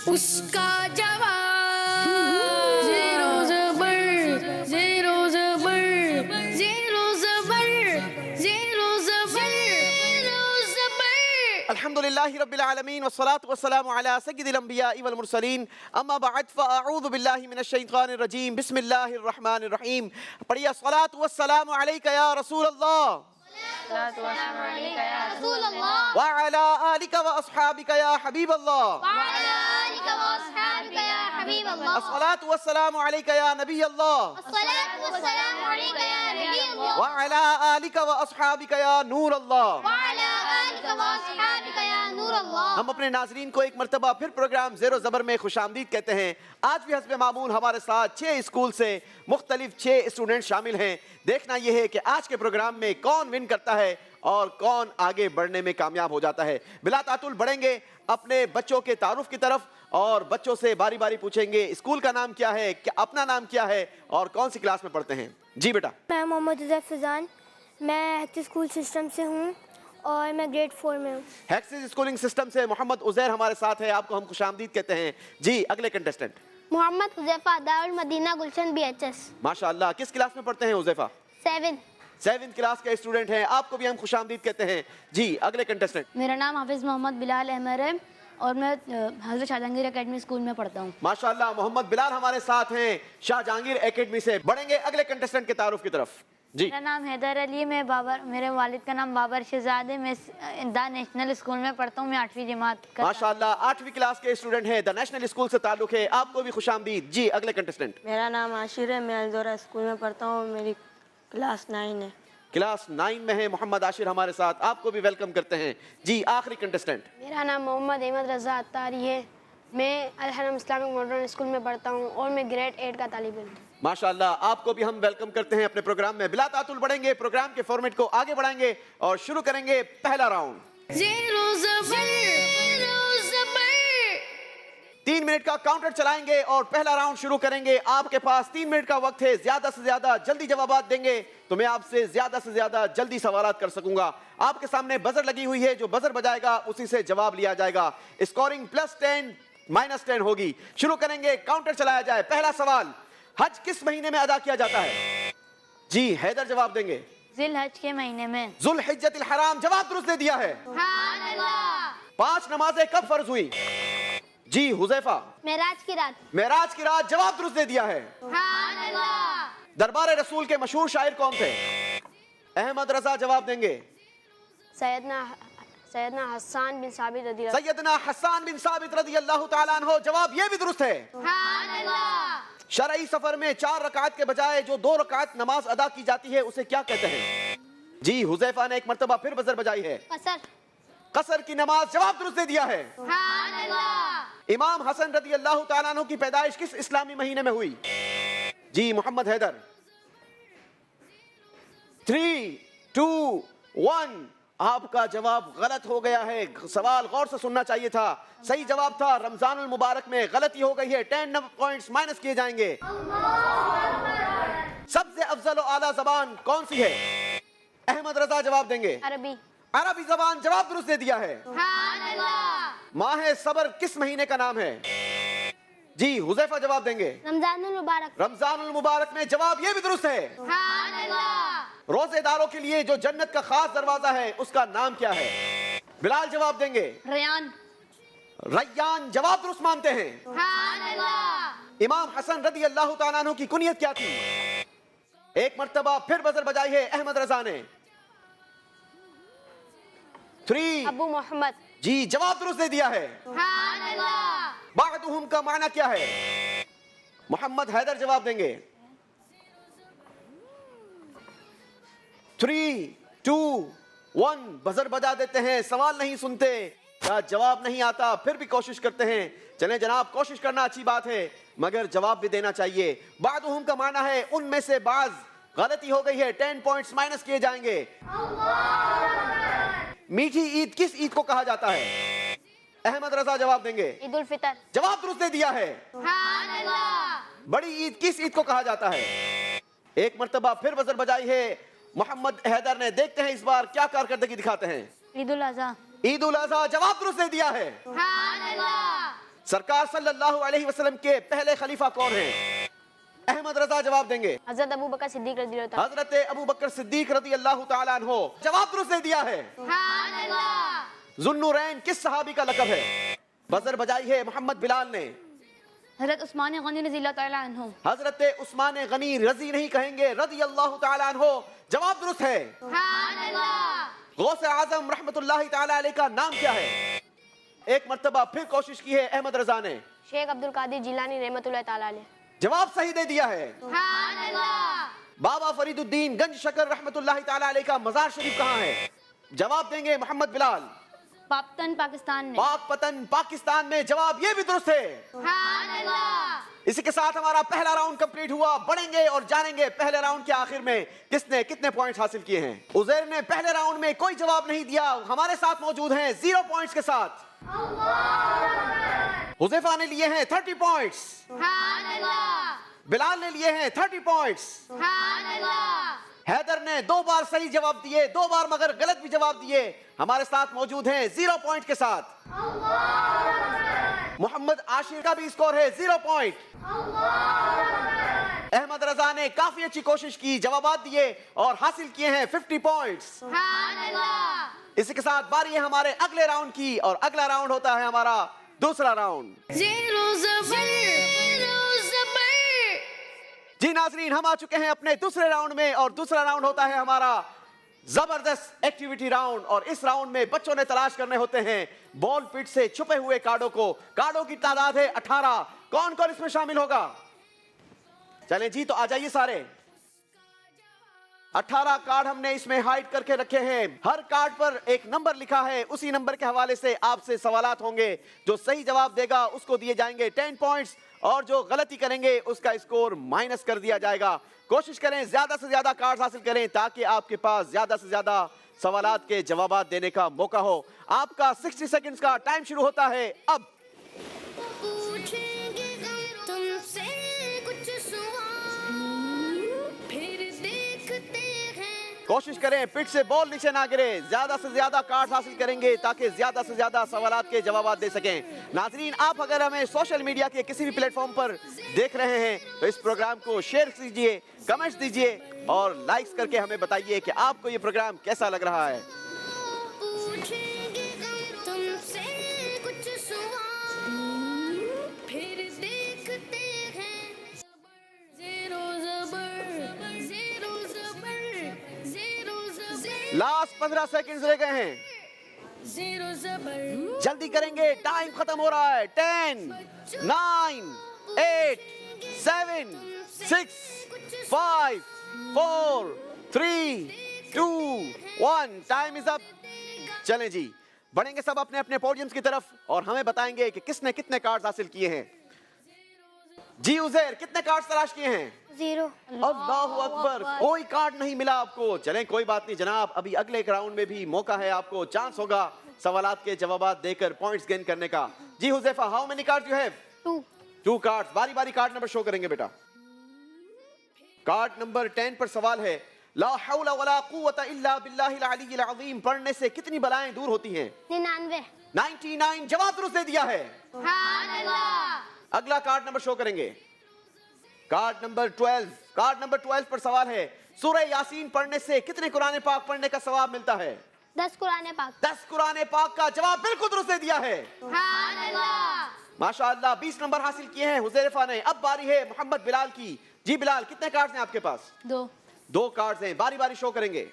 اس کا جواب زیرو زبر زیرو زبر زیرو زبر زیرو زبر زیرو زبر. الحمد للہ رب العالمین والصلاة والسلام علی سید الانبیاء والمرسلین اما بعد فاعوذ باللہ من الشیطان الرجیم بسم اللہ الرحمن الرحیم. پڑھیے الصلاة والسلام علیکہ یا رسول اللہ وعلی آلک واصحابک یا حبیب اللہ الصلاة والسلام علیکہ یا نبی اللہ وعلی آلک واصحابک یا نور اللہ. ہم اپنے ناظرین کو ایک مرتبہ پھر پروگرام زیر و زبر میں خوش آمدید کہتے ہیں. آج بھی حسب معمول ہمارے ساتھ 6 اسکول سے مختلف 6 اسٹوڈنٹ شامل ہیں. دیکھنا یہ ہے کہ آج کے پروگرام میں کون ون کرتا ہے اور کون آگے بڑھنے میں کامیاب ہو جاتا ہے. بلا تعطل بڑھیں گے اپنے بچوں کے تعارف کی طرف اور بچوں سے باری باری پوچھیں گے اسکول کا نام کیا ہے, اپنا نام کیا ہے اور کون سی کلاس میں پڑھتے ہیں. جی بیٹا. میں محمد عزیز فضان, میں ہیکس اسکول سسٹم سے ہوں اور میں گریڈ 4 میں ہوں. ہیکسز اسکولنگ سسٹم سے محمد عزیر ہمارے ساتھ ہے, آپ کو ہم خوش آمدید کہتے ہیں. جی اگلے کنٹیسٹنٹ محمد حذیفہ دارالمدینہ گلشن BHS. ماشاءاللہ. کس کلاس میں پڑھتے ہیں حذیفہ؟ 7 کلاس کے اسٹوڈنٹ ہیں, آپ کو بھی ہم خوش آمدید کہتے ہیں. جی اگلے کنٹیسٹنٹ. میرا نام حافظ محمد بلال احمد ہے اور میں حضرت شاہ جہانگیر اکیڈمی اسکول میں پڑھتا ہوں. ماشاءاللہ محمد بلال ہمارے ساتھ ہیں شاہ جہانگیر اکیڈمی سے. بڑھیں گے اگلے کنٹیسٹنٹ کے تعارف کی طرف. جی میرا نام حیدر علی, میں میرے والد کا نام بابر شہزاد ہے. میں دا نیشنل اسکول میں پڑھتا ہوں, میں 8ویں جماعت کا. ماشاءاللہ 8ویں کلاس کے اسٹوڈنٹ ہیں, دا نیشنل اسکول سے تعلق ہے, آپ کو بھی خوش آمدید. جی اگلے کنٹیسٹنٹ. میرا نام عاشر ہے, میں الزورہ اسکول میں پڑھتا ہوں, میری کلاس 9 ہے. کلاس 9 میں ہے محمد عاشر ہمارے ساتھ, آپ کو بھی ویلکم کرتے ہیں. جی آخری کنٹیسٹنٹ. میرا نام محمد احمد رضا اتاری ہے, میں الحرم اسلامک ماڈرن اسکول میں پڑھتا ہوں اور میں گریڈ 8 کا طالب علم ہوں. ماشاءاللہ آپ کو بھی ہم ویلکم کرتے ہیں اپنے پروگرام میں. بلا تعطل بڑھیں گے, پروگرام کے فارمیٹ کو آگے بڑھائیں گے اور شروع کریں گے پہلا راؤنڈ. زیرو زبر زیرو زبر 3 منٹ کا کاؤنٹر چلائیں گے اور پہلا راؤنڈ شروع کریں گے. آپ کے پاس 3 منٹ کا وقت ہے, زیادہ سے زیادہ جلدی جوابات دیں گے تو میں آپ سے زیادہ جلدی سوالات کر سکوں گا. آپ کے سامنے بزر لگی ہوئی ہے, جو بزر بجائے گا اسی سے جواب لیا جائے گا. اسکورنگ +10 -10 ہوگی. شروع کریں گے, کاؤنٹر چلایا جائے. پہلا سوال, حج کس مہینے میں ادا کیا جاتا ہے؟ جی حیدر جواب دیں گے. ذی الحج کے مہینے میں. ذو الحجۃ الحرام, جواب درست دے دیا ہے. 5 نمازیں کب فرض ہوئی؟ جی حذیفہ. معراج کی رات. معراج کی رات, جواب درست دے دیا ہے. دربار رسول کے مشہور شاعر کون تھے؟ احمد رضا جواب دیں گے. سیدنا حسان بن ثابت رضی اللہ. سیدنا حسان بن ثابت رضی اللہ تعالیٰ عنہ, جواب یہ بھی درست ہے. شرعی سفر میں 4 رکعت کے بجائے جو 2 رکعت نماز ادا کی جاتی ہے اسے کیا کہتے ہیں؟ جی حذیفہ نے ایک مرتبہ پھر بزر بجائی ہے. قصر کی نماز, جواب درست دے دیا ہے. امام حسن رضی اللہ تعالیٰ عنہ کی پیدائش کس اسلامی مہینے میں ہوئی؟ جی محمد حیدر. 3 2 1 آپ کا جواب غلط ہو گیا ہے. سوال غور سے سننا چاہیے تھا. صحیح جواب تھا رمضان المبارک میں. غلطی ہو گئی ہے, 10 پوائنٹس مائنس کیے جائیں گے. سب سے افضل و اعلیٰ زبان کون سی ہے؟ احمد رضا جواب دیں گے. عربی زبان, جواب درست دے دیا ہے. ماہ صبر کس مہینے کا نام ہے؟ جی حذیفہ جواب دیں گے. رمضان المبارک. رمضان المبارک میں, جواب یہ بھی درست ہے. روزے داروں کے لیے جو جنت کا خاص دروازہ ہے اس کا نام کیا ہے؟ بلال جواب دیں گے. ریان. ریان, جواب درست مانتے ہیں. امام حسن رضی اللہ تعالیٰ عنہ کی کنیت کیا تھی؟ ایک مرتبہ پھر بزر بجائی ہے احمد رضا نے. 3 ابو محمد. جی جواب درست دے دیا ہے. بعدہم کا معنی کیا ہے؟ محمد حیدر جواب دیں گے. 3 2 1 بزر بجا دیتے ہیں. سوال نہیں سنتے یا جواب نہیں آتا پھر بھی کوشش کرتے ہیں. چلیں جناب, کوشش کرنا اچھی بات ہے مگر جواب بھی دینا چاہیے. بعدہم کا معنی ہے ان میں سے بعض. غلطی ہو گئی ہے, 10 پوائنٹس مائنس کیے جائیں گے. میٹھی عید کس عید کو کہا جاتا ہے؟ احمد رضا جواب دیں گے. عید الفطر. جواب درست دے دیا ہے. بڑی عید کس عید کو کہا جاتا ہے؟ ایک مرتبہ پھر بزر بجائی ہے محمد حیدر نے. دیکھتے ہیں اس بار کیا کارکردگی دکھاتے ہیں. عید الاضحیٰ. عید الاضحیٰ, جواب درست دے دیا ہے. सरकार सल्लल्लाहु अलैहि वसल्लम के पहले खलीफा कौन हैं? अहमद रजा जवाब देंगे। हज़रत अबू बकर सिद्दीक रज़ी अल्लाह ताला। हजरत अबू बकर सिद्दीक रज़ी अल्लाह ताला अन्हो। जवाब दुरुस्त दे दिया है। जुन्नुरैन किस सहाबी का लक़ब है? बजर बजाई है मोहम्मद बिलाल ने। हज़रत उस्मान गनी रज़ी अल्लाह ताला अन्हु। हजरत उस्मान गनी रजी नहीं कहेंगे, रज़ी अल्लाह ताला अन्हो। जवाब दुरुस्त है। गौस आज़म रहमतुल्लाहि ताला अलैह का नाम क्या है? एक मर्तबा फिर कोशिश की है अहमद रजा ने। शेख अब्दुल कादिर जिलानी रहमतुल्लाह ताला अलैह। जवाब सही दे दिया है। बाबा फरीदुद्दीन गंज शकर रहमतुल्लाहि ताला अलैह का मज़ार शरीफ कहाँ है? जवाब देंगे मोहम्मद बिलाल। पाकपतन पाकिस्तान में। पाकपतन पाकिस्तान में। जवाब ये भी दुरुस्त है। इसी के साथ हमारा पहला राउंड कंप्लीट हुआ। बढ़ेंगे और जानेंगे पहले राउंड के आखिर में किसने कितने पॉइंट्स हासिल किए हैं। उज़ैर ने पहले राउंड में कोई जवाब नहीं दिया, हमारे साथ मौजूद हैं 0 पॉइंट्स के साथ। हुज़ैफा ने लिए हैं 30 पॉइंट्स। बिलाल ने लिए हैं 30 पॉइंट्स। हैदर ने 2 बार सही जवाब दिए, 2 बार मगर गलत भी जवाब दिए। हमारे साथ मौजूद हैं 0 पॉइंट के साथ। मोहम्मद आशिर का भी स्कोर है 0 पॉइंट। अहमद रजा ने काफी अच्छी कोशिश की, जवाबात दिए और हासिल किए हैं 50 पॉइंट्स। इसी के साथ बारी है हमारे अगले राउंड की, और अगला राउंड होता है हमारा दूसरा राउंड। जी नाजरीन, हम आ चुके हैं अपने दूसरे राउंड में, और दूसरा राउंड होता है हमारा जबरदस्त एक्टिविटी राउंड। और इस राउंड में बच्चों ने तलाश करने होते हैं बॉल पिट से छुपे हुए कार्डों को। कार्डों की तादाद है 18। कौन कौन इसमें शामिल होगा? चलें जी, तो आ जाइए सारे। 18 कार्ड हमने इसमें हाइड करके रखे हैं। हर कार्ड पर एक नंबर लिखा है, उसी नंबर के हवाले से आपसे सवालात होंगे। जो सही जवाब देगा उसको दिए जाएंगे 10 पॉइंट्स, और जो गलती करेंगे उसका स्कोर माइनस कर दिया जाएगा। कोशिश करें ज्यादा से ज्यादा कार्ड हासिल करें, ताकि आपके पास ज्यादा से ज्यादा सवालात के जवाबात देने का मौका हो। आपका 60 सेकंड्स का टाइम शुरू होता है अब। पूछेंगे तुमसे कुछ सवाल, फिर देखते हैं। कोशिश करें पिच से बॉल नीचे ना गिरे, ज्यादा से ज्यादा कार्ड हासिल करेंगे ताकि ज्यादा से ज्यादा सवालात के जवाब दे सकें। नाजरीन, आप अगर हमें सोशल मीडिया के किसी भी प्लेटफॉर्म पर देख रहे हैं तो इस प्रोग्राम को शेयर कीजिए, कमेंट्स दीजिए और लाइक्स करके हमें बताइए कि आपको ये प्रोग्राम कैसा लग रहा है। पूछेंगे तुमसे कुछ सवाल, फिर देखते हैं। ज़ेरो ज़बर, ज़ेरो ज़बर, ज़ेरो ज़बर, लास्ट 15 सेकंड्स रह गए हैं, ज़ेरो ज़बर। जल्दी करेंगे, टाइम खत्म हो रहा है। 10, 9, 8, 7, 6, 5, 4, 3, 2, 1। Time is up. चलें जी, बढ़ेंगे सब अपने अपने पोडियम्स की तरफ और हमें बताएंगे कि किसने कितने कार्ड्स हासिल किए हैं। जी उज़ैर, कितने कार्ड्स तलाश किए हैं? 0। अल्लाहु अकबर, कोई कार्ड नहीं मिला आपको। चलें कोई बात नहीं जनाब, अभी अगले राउंड में भी मौका है आपको, चांस होगा सवालात के जवाबात देकर पॉइंट्स गेन करने का। जी Huzaifa, how many cards you have? 2। 2 cards. बारी बारी कार्ड नंबर शो करेंगे बेटा। कार्ड नंबर 10 पर सवाल है, ला हौला वला कुव्वता इल्ला बिल्लाहिल अलीय्यिल अज़ीम पढ़ने से कितनी बलाएं दूर होती हैं? 99। 99। जवाब दुरुस्त दे दिया है। अगला कार्ड नंबर शो करेंगे, कार्ड नंबर 12। कार्ड नंबर 12 पर सवाल है, सूरह यासीन पढ़ने से कितने कुरान पाक पढ़ने का सवाब मिलता है? 10 कुरान पाक। 10 कुरान पाक का जवाब बिल्कुल दुरुस्त दे दिया है। माशाअल्लाह, 20 नंबर हासिल किए हैं हुज़ैफा ने। अब बारी है मोहम्मद बिलाल की। जी बिलाल, कितने कार्ड्स हैं आपके पास? 2। 2 कार्ड्स हैं। बारी बारी शो करेंगे।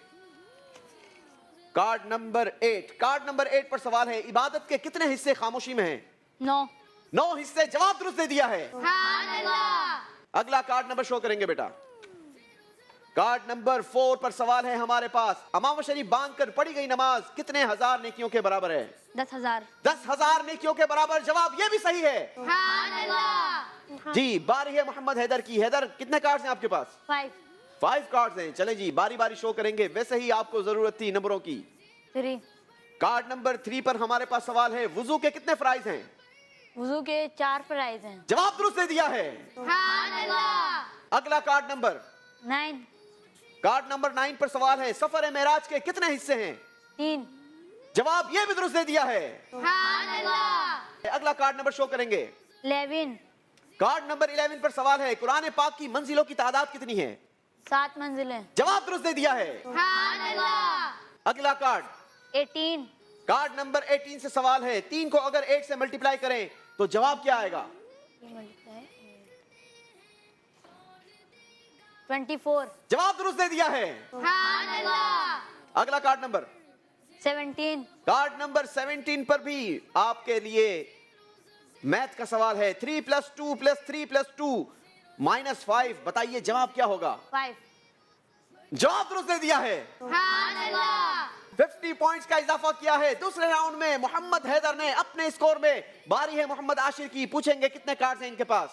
Card number 8। कार्ड नंबर 8 पर सवाल है, इबादत के कितने हिस्से खामोशी में हैं? 9। 9 हिस्से। जवाब दुरुस्त दे दिया है। अगला कार्ड नंबर शो करेंगे बेटा। कार्ड नंबर 4 पर सवाल है हमारे पास, अमाम शरीफ बांध कर पढ़ी गई नमाज कितने हजार नेकियों के बराबर है? 10,000। 10,000 नेकियों के बराबर। जवाब ये भी सही है। जी, बारी है मोहम्मद हैदर की। हैदर, कितने कार्ड्स हैं आपके पास? 5। 5 कार्ड्स हैं। चलें जी, बारी बारी शो करेंगे। वैसे ही आपको जरूरत थी नंबरों की। 3। कार्ड नंबर 3 पर हमारे पास सवाल है, वुजू के कितने फराइज हैं? वुजू के 4 फराइज हैं। जवाब दुरुस्त दे दिया है। अगला कार्ड नंबर 9। कार्ड नंबर 9 पर सवाल है, सफर मेराज के कितने हिस्से हैं? 3। जवाब ये भी दुरुस्त दे दिया है। अगला कार्ड नंबर शो करेंगे। 11 कार्ड नंबर 11 पर सवाल है, कुरान पाक की मंजिलों की तादाद कितनी है? 7 मंजिलें। जवाब दुरुस्त दे दिया है। अगला कार्ड 18 कार्ड नंबर 18 से सवाल है, 3 को अगर 8 से मल्टीप्लाई करें तो जवाब क्या आएगा? 24 जवाब दुरुस्त दे दिया है। अगला कार्ड नंबर 17 कार्ड नंबर 17 पर भी आपके लिए मैथ का सवाल है। 3 + 2 + 3 + 2 -5, बताइए जवाब क्या होगा? 5 जवाब दुरुस्त दे दिया है। 50 पॉइंट्स का इजाफा किया है। दूसरे राउंड में मोहम्मद हैदर ने अपने स्कोर में, बारी है मोहम्मद आशिर की, पूछेंगे कितने कार्ड्स हैं इनके पास?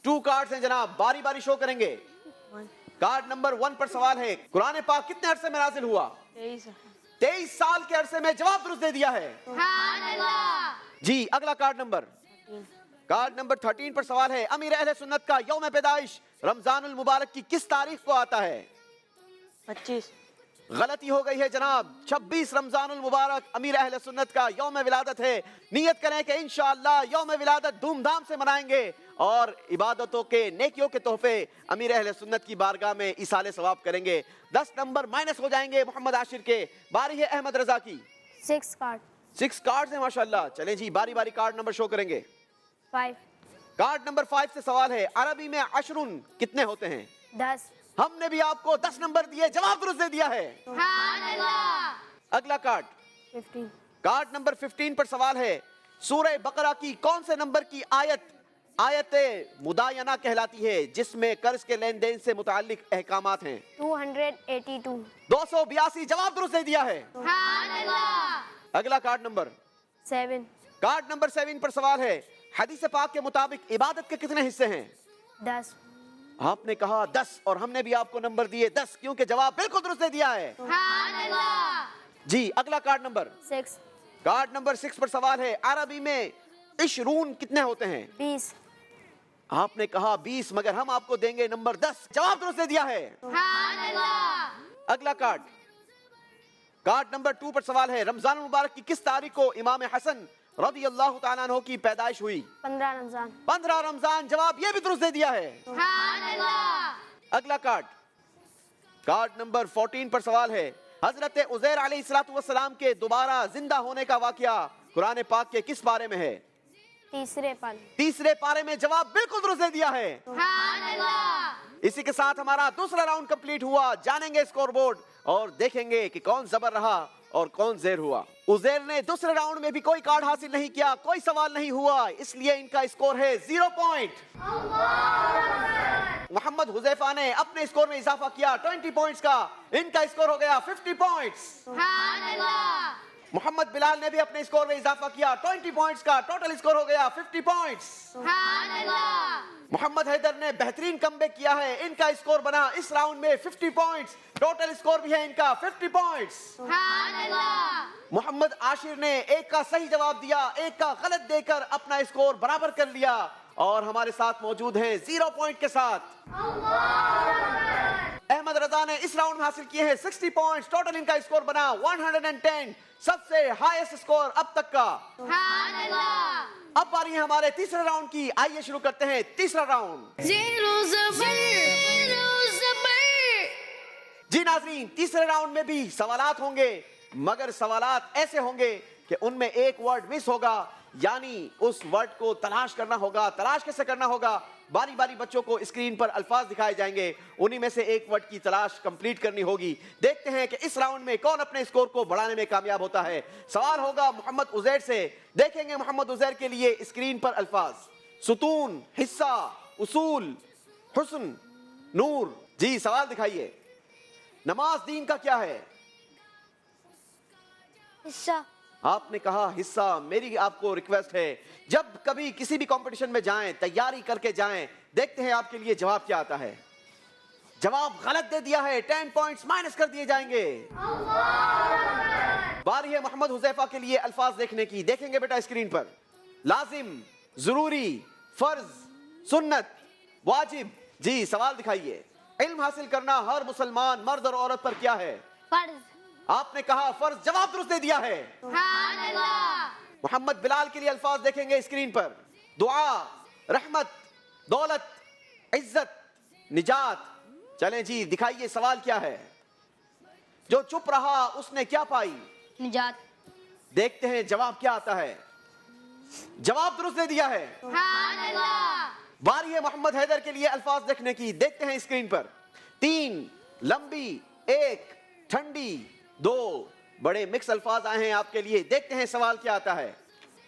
2 कार्ड्स हैं जनाब, बारी बारी शो करेंगे। कार्ड नंबर 1 पर सवाल है, कुरान पाक कितने अरसे में नाजिल हुआ? 23 साल के अरसे में। जवाब दुरुस्त दे दिया है। जी, अगला कार्ड नंबर 13 पर सवाल है, अमीर अहले सुन्नत का यौम पैदाइश रमजानुल मुबारक की किस तारीख को आता है? 25। गलती हो गई है जनाब, 26 रमजानुल मुबारक अमीर अहले सुन्नत का यौम विलादत है। नियत करें कि इंशाअल्लाह यौम विलादत धूमधाम से मनाएंगे और इबादतों के, नेकियों के तोहफे अमीर अहले सुन्नत की बारगाह में इसाले सवाब करेंगे। 10 नंबर माइनस हो जाएंगे मोहम्मद आशिर के। बारी है अहमद रजा की। 6 कार्ड 6 कार्ड्स हैं माशाल्लाह। चलें जी, बारी बारी कार्ड नंबर शो करेंगे। 5 कार्ड नंबर 5 से सवाल है, अरबी में अशरुन कितने होते हैं? 10 हमने भी आपको 10 नंबर दिए, जवाब दुरुस्त दे दिया है। अगला कार्ड 15 कार्ड नंबर 15 पर सवाल है, सूरह बकरा की कौन से नंबर की आयत मुदायना कहलाती है जिसमें कर्ज के लेन देन से मुताल्लिक अहकामात हैं? 282 282। जवाब दुरुस्त दे दिया है। अगला कार्ड नंबर 7 कार्ड नंबर 7 पर सवाल है, हदीस पाक के मुताबिक इबादत के कितने हिस्से हैं? 10 आपने कहा 10 और हमने भी आपको नंबर दिए 10, क्योंकि जवाब बिल्कुल दुरुस्त दे दिया है। जी, अगला कार्ड नंबर 6 कार्ड नंबर 6 पर सवाल है, अरबी में इशरून कितने होते हैं? 20 आपने कहा 20, मगर हम आपको देंगे नंबर 10, जवाब दुरुस्त दे दिया है। अगला कार्ड नंबर 2 पर सवाल है, रमजान मुबारक की किस तारीख को इमाम हसन रज़ी अल्लाह तआला अन्हु की पैदाइश हुई? 15 रमजान 15 रमजान। जवाब ये भी दुरुस्त दे दिया है। अगला कार्ड नंबर 14 पर सवाल है, हजरत उज़ैर अलैहिस्सलाम के दोबारा जिंदा होने का वाकया कुरान पाक के किस पारे में है? तीसरे पारे में। जवाब बिल्कुल दुरुस्त दे दिया है। इसी के साथ हमारा दूसरा राउंड कंप्लीट हुआ। जानेंगे स्कोर बोर्ड और देखेंगे कि कौन जबर रहा और कौन ज़ेर हुआ। उज़ैर ने दूसरे राउंड में भी कोई कार्ड हासिल नहीं किया, कोई सवाल नहीं हुआ, इसलिए इनका स्कोर है 0 पॉइंट। मोहम्मद हुज़ैफा ने अपने स्कोर में इजाफा किया 20 पॉइंट्स का, इनका स्कोर हो गया 50 पॉइंट्स। मोहम्मद बिलाल ने भी अपने स्कोर में इजाफा किया 20 पॉइंट्स का, टोटल स्कोर हो गया 50 पॉइंट्स। मोहम्मद हैदर ने बेहतरीन कमबैक किया है, इनका स्कोर बना इस राउंड में 50 पॉइंट्स, टोटल स्कोर भी है इनका 50 पॉइंट्स। मोहम्मद आशिर ने एक का सही जवाब दिया, एक का गलत देकर अपना स्कोर बराबर कर लिया और हमारे साथ मौजूद हैं 0 पॉइंट के साथ। अहमद रजा ने इस राउंड में हासिल किए हैं 60 पॉइंट्स, टोटल इनका स्कोर बना 110, सबसे हाईएस्ट स्कोर अब तक का। अब बारी है हमारे तीसरे राउंड की, आइए शुरू करते हैं तीसरा राउंड। जी नाज़रीन, तीसरे राउंड में भी सवालात होंगे, मगर सवालात ऐसे होंगे कि उनमें एक वर्ड मिस होगा, यानी उस वर्ड को तलाश करना होगा। तलाश कैसे करना होगा? बारी बारी बच्चों को स्क्रीन पर अल्फाज दिखाए जाएंगे, उन्हीं में से एक वर्ड की तलाश कंप्लीट करनी होगी। देखते हैं कि इस राउंड में कौन अपने स्कोर को बढ़ाने में कामयाब होता है। सवाल होगा मोहम्मद उज़ैर से। देखेंगे मोहम्मद उज़ैर के लिए स्क्रीन पर अल्फाज, सुतून, हिस्सा, उसूल, हुस्न, नूर। जी, सवाल दिखाइए। नमाज दीन का क्या है? हिस्सा। आपने कहा हिस्सा। मेरी आपको रिक्वेस्ट है, जब कभी किसी भी कंपटीशन में जाएं, तैयारी करके जाएं। देखते हैं आपके लिए जवाब क्या आता है। जवाब गलत दे दिया है, 10 पॉइंट्स माइनस कर दिए जाएंगे। बारी है मोहम्मद हुज़ैफा के लिए अल्फाज देखने की। देखेंगे बेटा स्क्रीन पर, लाजिम, जरूरी, फर्ज, सुन्नत, वाजिब। जी, सवाल दिखाइए। इल्म हासिल करना हर मुसलमान मर्द और औरत पर क्या है? फर्ज। आपने कहा फर्ज, जवाब दुरुस्त दे दिया है। محمد بلال کے لیے الفاظ دیکھیں گے اسکرین پر. دعا, رحمت, دولت, عزت, نجات. چلیں جی دکھائیے سوال کیا ہے. جو چپ رہا اس نے کیا پائی؟ نجات. دیکھتے ہیں جواب کیا آتا ہے. جواب درست دے دیا ہے. باری ہے محمد حیدر کے لیے الفاظ دیکھنے کی. دیکھتے ہیں اسکرین پر. 3 لمبی, 1 ٹھنڈی, 2 بڑے مکس الفاظ آئے ہیں آپ کے لیے. دیکھتے ہیں سوال کیا آتا ہے.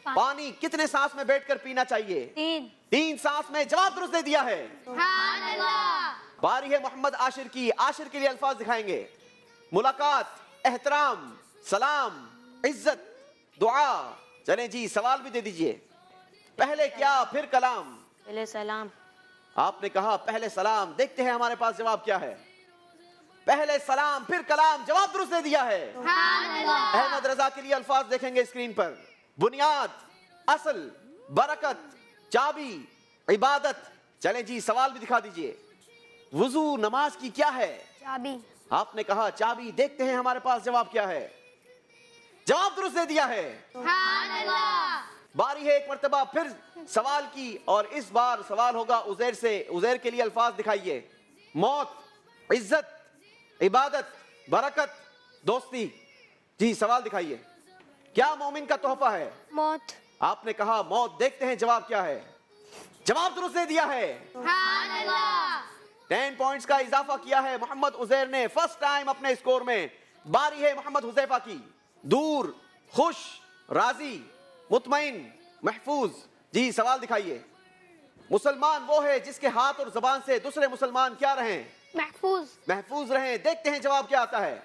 پانی کتنے سانس میں بیٹھ کر پینا چاہیے؟ 3 سانس میں. جواب درست دے دیا ہے. باری ہے محمد عاشر کی. عاشر کے لیے الفاظ دکھائیں گے. ملاقات, احترام, سلام, عزت, دعا. چلیں جی سوال بھی دے دیجئے. پہلے کیا پھر کلام. پہلے سلام. آپ نے کہا پہلے سلام. دیکھتے ہیں ہمارے پاس جواب کیا ہے. پہلے سلام پھر کلام. جواب درست دے دیا ہے. احمد رضا کے لیے الفاظ دیکھیں گے اسکرین پر. بنیاد, اصل, برکت, چابی, عبادت. چلیں جی سوال بھی دکھا دیجئے. وضو نماز کی کیا ہے؟ چابی. آپ نے کہا چابی. دیکھتے ہیں ہمارے پاس جواب کیا ہے. جواب درست دے دیا ہے. باری ہے ایک مرتبہ پھر سوال کی, اور اس بار سوال ہوگا عزیر سے. عزیر کے لیے الفاظ دکھائیے. موت, عزت, عبادت, برکت, دوستی. جی سوال دکھائیے. کیا مومن کا تحفہ ہے؟ موت. آپ نے کہا موت. دیکھتے ہیں جواب کیا ہے. جواب درست دے دیا ہے. 10 پوائنٹس کا اضافہ کیا ہے محمد عزیر نے فرسٹ ٹائم اپنے اسکور میں. باری ہے محمد حذیفہ کی. دور, خوش, راضی, مطمئن, محفوظ. جی سوال دکھائیے. مسلمان وہ ہے جس کے ہاتھ اور زبان سے دوسرے مسلمان کیا رہیں؟ محفوظ. محفوظ رہیں. دیکھتے ہیں جواب کیا آتا ہے.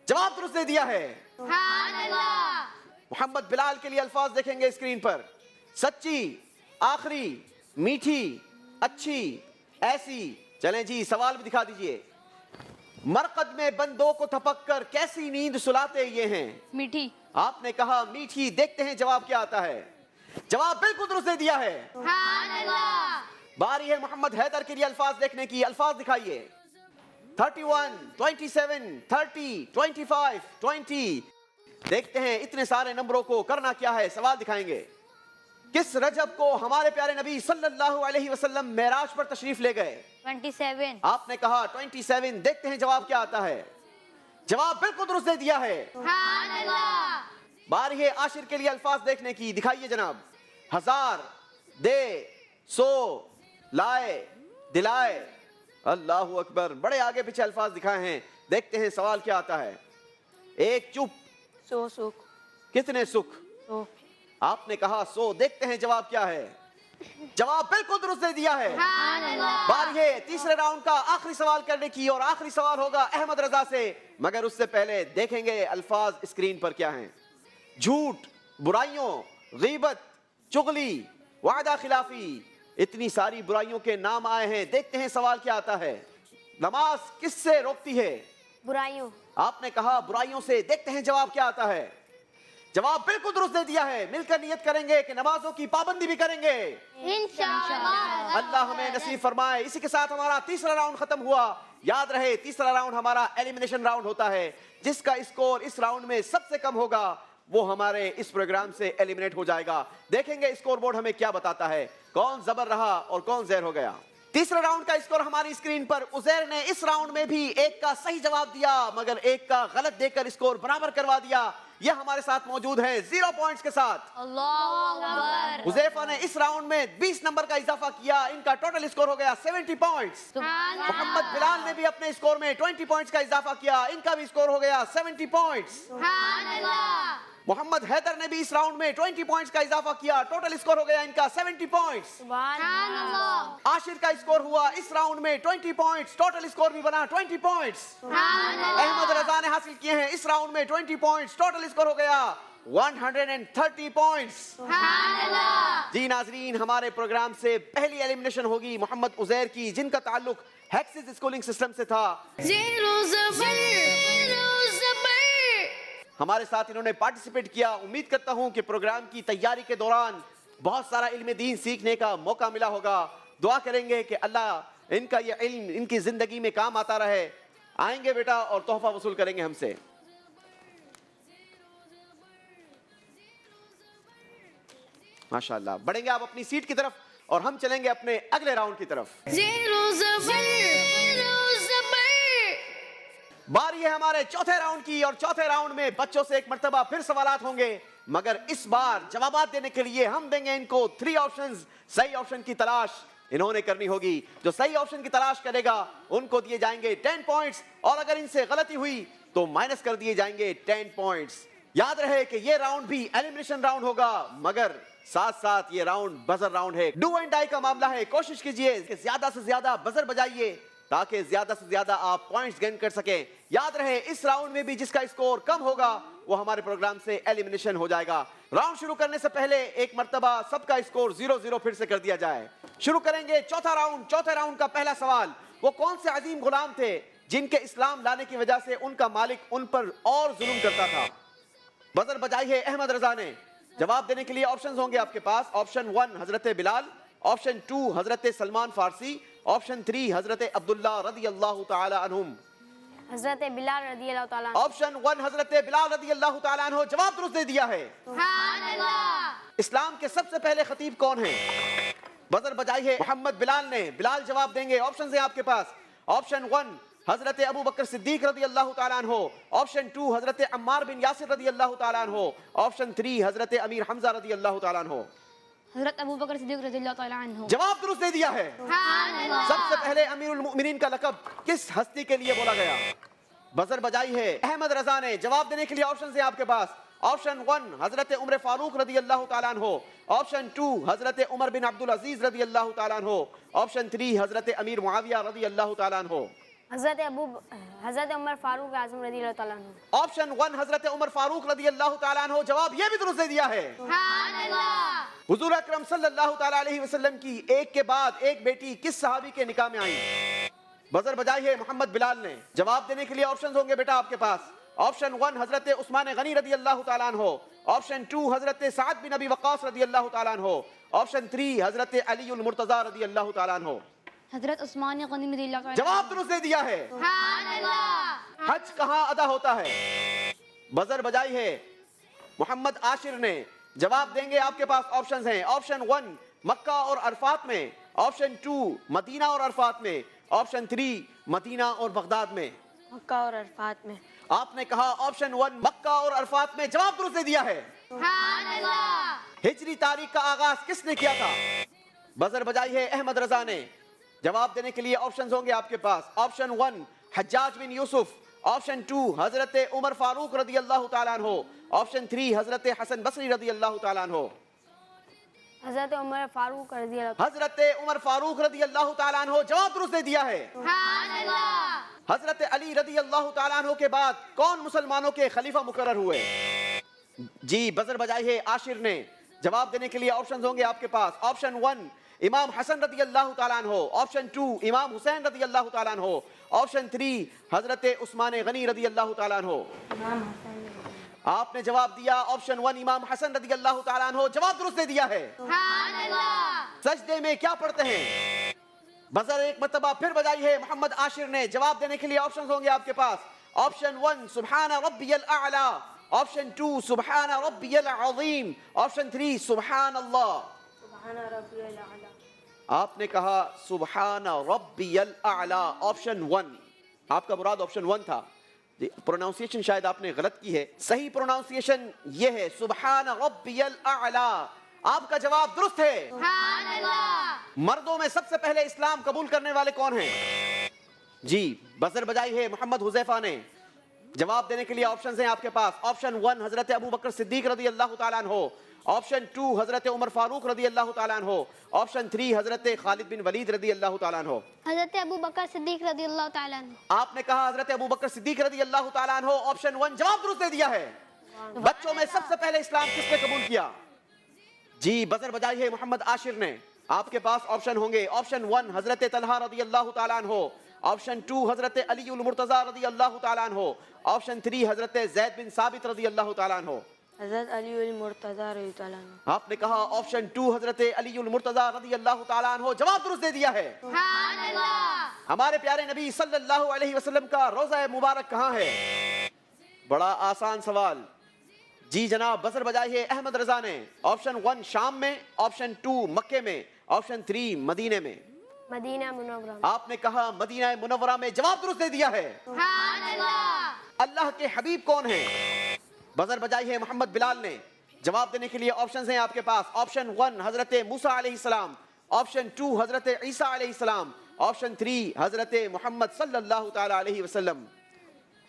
جواب درست دے دیا ہے. محمد بلال کے لیے الفاظ دیکھیں گے اسکرین پر. سچی, آخری, میٹھی, اچھی, ایسی. چلیں جی سوال بھی دکھا دیجئے. مرقد میں بندوں کو تھپک کر کیسی نیند سلاتے یہ ہیں؟ میٹھی. آپ نے کہا میٹھی. دیکھتے ہیں جواب کیا آتا ہے. جواب بالکل درست دے دیا ہے. باری ہے محمد حیدر کے لیے الفاظ دیکھنے کی. الفاظ دکھائیے. 31 27 30 25 20. دیکھتے ہیں اتنے سارے نمبروں کو کرنا کیا ہے. سوال دکھائیں گے. کس رجب کو ہمارے پیارے نبی صلی اللہ علیہ وسلم معراج پر تشریف لے گئے؟ 27. آپ نے کہا 27. دیکھتے ہیں جواب کیا آتا ہے. جواب بالکل درست دے دیا ہے. باری ہے عاشر کے لیے الفاظ دیکھنے کی. دکھائیے جناب. 1000, دے, 100, لائے, دلائے. اللہ اکبر. بڑے آگے پیچھے الفاظ دکھائے ہیں. دیکھتے ہیں سوال کیا آتا ہے. 1 چپ. 100 سکھ. کتنے سکھ؟ 100. آپ نے کہا 100. دیکھتے ہیں جواب کیا ہے. جواب بالکل درست دے دیا ہے. باری ہے تیسرے راؤنڈ کا آخری سوال کرنے کی, اور آخری سوال ہوگا احمد رضا سے. مگر اس سے پہلے دیکھیں گے الفاظ اسکرین پر کیا ہیں. جھوٹ, برائیوں, غیبت, چغلی, وعدہ خلافی. اتنی ساری برائیوں کے نام آئے ہیں. دیکھتے ہیں سوال کیا آتا ہے. نماز کس سے روکتی ہے؟ برائیوں. آپ نے کہا برائیوں سے. دیکھتے ہیں جواب کیا آتا ہے. جواب بالکل درست دے دیا ہے. مل کر نیت کریں گے کہ نمازوں کی پابندی بھی کریں گے انشاءاللہ. اللہ ہمیں نصیب فرمائے. اسی کے ساتھ ہمارا تیسرا راؤنڈ ختم ہوا. یاد رہے تیسرا راؤنڈ ہمارا ایلیمنیشن راؤنڈ ہوتا ہے. جس کا اسکور اس راؤنڈ میں سب سے کم ہوگا وہ ہمارے اس پروگرام سے ایلیمنیٹ ہو جائے گا. دیکھیں گے اسکور بورڈ ہمیں کیا بتاتا ہے. کون زبر رہا اور کون زیر ہو گیا. تیسرے راؤنڈ کا اسکور ہماری اسکرین پر. عزیر نے اس راؤنڈ میں بھی 1 کا صحیح جواب دیا مگر 1 کا غلط دے کر اسکور برابر کروا دیا. یہ ہمارے ساتھ موجود ہیں 0 پوائنٹس کے ساتھ. اللہ اکبر. حذیفہ نے اس راؤنڈ میں 20 نمبر کا اضافہ کیا. ان کا ٹوٹل اسکور ہو گیا 70 پوائنٹس. محمد بلال نے بھی اپنے اسکور میں 20 پوائنٹس کا اضافہ کیا. ان کا بھی اسکور ہو گیا 70 پوائنٹس. محمد حیدر نے بھی اس راؤنڈ میں 20 پوائنٹس کا اضافہ کیا. ٹوٹل اسکور ہو گیا ان کا 70 پوائنٹس. عاشر کا اسکور ہوا اس راؤنڈ میں 20 پوائنٹس. ٹوٹل اسکور بھی بنا 20 پوائنٹس. احمد رضا نے حاصل کیے ہیں اس راؤنڈ میں 20 پوائنٹس. ٹوٹل اسکور ہو گیا 130 پوائنٹس. جی ناظرین, ہمارے پروگرام سے پہلی ایلیمنیشن ہوگی محمد عزیر کی, جن کا تعلق ہیکسز اسکولنگ سسٹم سے تھا. زیرو زبر ہمارے ساتھ انہوں نے پارٹیسپیٹ کیا. امید کرتا ہوں کہ پروگرام کی تیاری کے دوران بہت سارا علم دین سیکھنے کا موقع ملا ہوگا. دعا کریں گے کہ اللہ ان کا یہ علم ان کی زندگی میں کام آتا رہے. آئیں گے بیٹا اور تحفہ وصول کریں گے ہم سے. माशाल्लाह। बढ़ेंगे आप अपनी सीट की तरफ और हम चलेंगे अपने अगले राउंड की तरफ। Zero Zabar. बारी है हमारे चौथे राउंड की और चौथे राउंड में बच्चों से एक मर्तबा फिर सवालात होंगे, मगर इस बार जवाबात देने के लिए हम देंगे इनको 3 ऑप्शंस। सही ऑप्शन की तलाश इन्होंने करनी होगी। जो सही ऑप्शन की तलाश करेगा उनको दिए जाएंगे 10 पॉइंट्स और अगर इनसे गलती हुई तो माइनस कर दिए जाएंगे 10 पॉइंट्स। याद रहे कि ये राउंड भी एलिमिनेशन राउंड होगा, मगर साथ साथ ये राउंड बजर राउंड है। डू एंड डाई का मामला है। कोशिश कीजिए कि ज्यादा से ज्यादा बजर बजाइए ताकि ज्यादा से ज्यादा आप पॉइंट्स गेन कर सकें। याद रहे इस राउंड में भी जिसका स्कोर कम होगा वो हमारे प्रोग्राम से एलिमिनेशन हो जाएगा। राउंड शुरू करने से पहले एक मर्तबा सबका स्कोर 0-0 फिर से कर दिया जाए। शुरू करेंगे चौथा राउंड। चौथे राउंड का पहला सवाल, वो कौन से अजीम गुलाम थे जिनके इस्लाम लाने की वजह से उनका मालिक उन पर और जुल्म करता था? बजर बजाई है अहमद रजा ने। जवाब देने के लिए ऑप्शंस होंगे आपके पास। ऑप्शन 1 हजरत बिलाल, ऑप्शन 2 हजरत सलमान फारसी, ऑप्शन 3 हजरत अब्दुल्ला रदी अल्लाह ताला अन्हुम। हजरत बिलाल रदी अल्लाह ताला। ऑप्शन 1 हजरत बिलाल रदी अल्लाह ताला अन्हु। जवाब दुरुस्त दे दिया है। इस्लाम के सबसे पहले खतीब कौन है? बजर बजाई है मोहम्मद बिलाल ने। बिलाल जवाब देंगे। ऑप्शन है आपके पास। ऑप्शन 1 हजरत अबू बकर सिद्दीक रदी अल्लाह ताला अन्हु, ऑप्शन 2 हजरत अम्मार बिन यासिर रदी अल्लाह ताला अन्हु, ऑप्शन 3 हजरत अमीर हमजा रदी अल्लाह ताला अन्हु। हजरत अबू बकर सिद्दीक रज़ी अल्लाह तआला अन्हु। जवाब दुरुस्त दे दिया है। सबसे पहले अमीरुल मोमिनीन का लक़ब किस हस्ती के लिए बोला गया? बजर बजाई है अहमद रजा ने। जवाब देने के लिए ऑप्शन है आपके पास। ऑप्शन 1 हजरत उमर फारूक रदी अल्लाह ताला अन्हु, ऑप्शन 2 हजरत उमर बिन अब्दुल अजीज रदी अल्लाह ताला अन्हु, ऑप्शन 3 हजरत अमीर मुआविया रदी अल्लाह ताला अन्हु। हजरत उमर फारूक आजम रदी अल्लाह ताला अन्हु। ऑप्शन 1 हजरत उमर फारूक रदी अल्लाह ताला अन्हु। जवाब ये भी दुरुस्त दे दिया है। हुजूर अकरम सल्लल्लाहु ताला अलैहि वसल्लम की एक के बाद एक बेटी किस सहाबी के निकाह में आई? बजर बजाई है मोहम्मद बिलाल ने। जवाब देने के लिए ऑप्शंस होंगे बेटा आपके पास। ऑप्शन 1 हजरत उस्मान गनी रदी अल्लाह ताला अन्हु, ऑप्शन 2 हजरत साद बिन अबी वक्कास रदी अल्लाह ताला अन्हु, ऑप्शन 3 हजरत अली उल मुर्तजा रदी अल्लाह ताला अन्हु। हजरत उस्मान गनी रज़ी अल्लाह तआला। जवाब दुरुस्त दे दिया है। हज कहाँ अदा होता है? बजर बजाई है मोहम्मद आशिर ने। जवाब देंगे आपके पास। ऑप्शंस हैं। ऑप्शन 1 मक्का और अरफात में, ऑप्शन 2 मदीना और अरफात में, ऑप्शन 3 मदीना और बगदाद में। मक्का और अरफात में। आपने कहा ऑप्शन 1 मक्का और अरफात में। जवाब दुरुस्त दे दिया है। हिजरी तारीख का आगाज किसने किया था? बजर बजाई है अहमद रजा ने। जवाब देने के लिए ऑप्शंस होंगे आपके पास। ऑप्शन 1 हज्जाज बिन यूसुफ, ऑप्शन 2 हजरत उमर फारूक रदी अल्लाह ताला अन्हु, ऑप्शन 3 हजरत हसन बसरी रदी अल्लाह ताला अन्हु। हजरत उमर फारूक रदी अल्लाह। हजरत उमर फारूक रदी अल्लाह ताला अन्हु। जवाब दुरुस्त दे दिया है। हजरत अली रदी अल्लाह ताला अन्हु के बाद कौन मुसलमानों के खलीफा मुकर्रर हुए? जी बजर बजाई है आशिर ने। जवाब देने के लिए ऑप्शंस होंगे आपके पास। ऑप्शन 1 इमाम हसन रदी अल्लाह ताला अन्हु, ऑप्शन 2 इमाम हुसैन रदी अल्लाह ताला अन्हु, ऑप्शन 3 हजरत उस्मान गनी रदी अल्लाह ताला अन्हु। आपने जवाब दिया ऑप्शन 1 इमाम हसन रदी अल्लाह ताला अन्हु। जवाब दुरुस्त दे दिया है। सजदे में क्या पढ़ते हैं? बजर एक मर्तबा फिर बजाई है मोहम्मद आशिर ने। जवाब देने के लिए ऑप्शंस होंगे आपके पास। ऑप्शन 1 सुब्हान रब्बियल आला, ऑप्शन 2 सुब्हान रब्बियल अज़ीम, ऑप्शन 3 सुब्हान अल्लाह। आपने कहा सुब्हान रब्बियल आला। ऑप्शन 1 आपका मुराद ऑप्शन 1 था। प्रोनाउंसिएशन शायद आपने गलत की है। सही प्रोनाउंसिएशन ये है सुब्हान रब्बियल आला। आपका जवाब दुरुस्त है। मर्दों में सबसे पहले इस्लाम कबूल करने वाले कौन हैं? जी बजर बजाई है मोहम्मद हुजैफा ने। जवाब देने के लिए ऑप्शंस हैं आपके पास। ऑप्शन 1 हजरत अबू बकर सिद्दीक रदी अल्लाह ताला अन्हु, ऑप्शन 2 हजरत उमर फारूक रदी अल्लाह ताला अन्हु, ऑप्शन 3 हजरत खालिद बिन वलीद रदी अल्लाह ताला अन्हु। हजरत अबू बकर सिद्दीक रदी अल्लाह ताला अन्हु। आपने कहा हजरत अबू बकर सिद्दीक रदी अल्लाह ताला अन्हु। ऑप्शन 1 जवाब दुरुस्त दे दिया है। बच्चों में सबसे पहले इस्लाम किसने कबूल किया? जी बजर बजाई है मोहम्मद आशिर ने। आपके पास ऑप्शन होंगे। ऑप्शन 1 हजरत तलहा रदी अल्लाह ताला अन्हु, ऑप्शन 2 हजरत अली उल मुर्तजा रदी अल्लाह ताला अन्हु, ऑप्शन 3 हजरत ज़ैद बिन साबित रदी अल्लाह ताला अन्हु। हजरत अली उल मुर्तजा रदी ताला अन्हु। आपने कहा ऑप्शन 2 हजरत अली उल मुर्तजा रदी अल्लाह ताला अन्हु। जवाब दुरुस्त दे दिया है। हमारे प्यारे नबी सल्लल्लाहु अलैहि वसल्लम का रोज़ा मुबारक कहाँ है? बड़ा आसान सवाल। जी जनाब, बजर बजाई है अहमद रजा ने। ऑप्शन 1 शाम में, ऑप्शन 2 मक्के में, ऑप्शन 3 मदीने में। Medina Munawwara. आपने कहा मदीना मुनव्वरा में, जवाब दुरुस्त दे दिया है। अल्लाह के हबीब कौन है? बजर बजाई है मोहम्मद बिलाल ने। जवाब देने के लिए ऑप्शंस हैं आपके पास। ऑप्शन 1 हजरत मूसा अलैहिस्सलाम, ऑप्शन 2 हजरत ईसा अलैहिस्सलाम, ऑप्शन 3 हजरत मोहम्मद सल्लल्लाहु तआला अलैहि वसल्लम।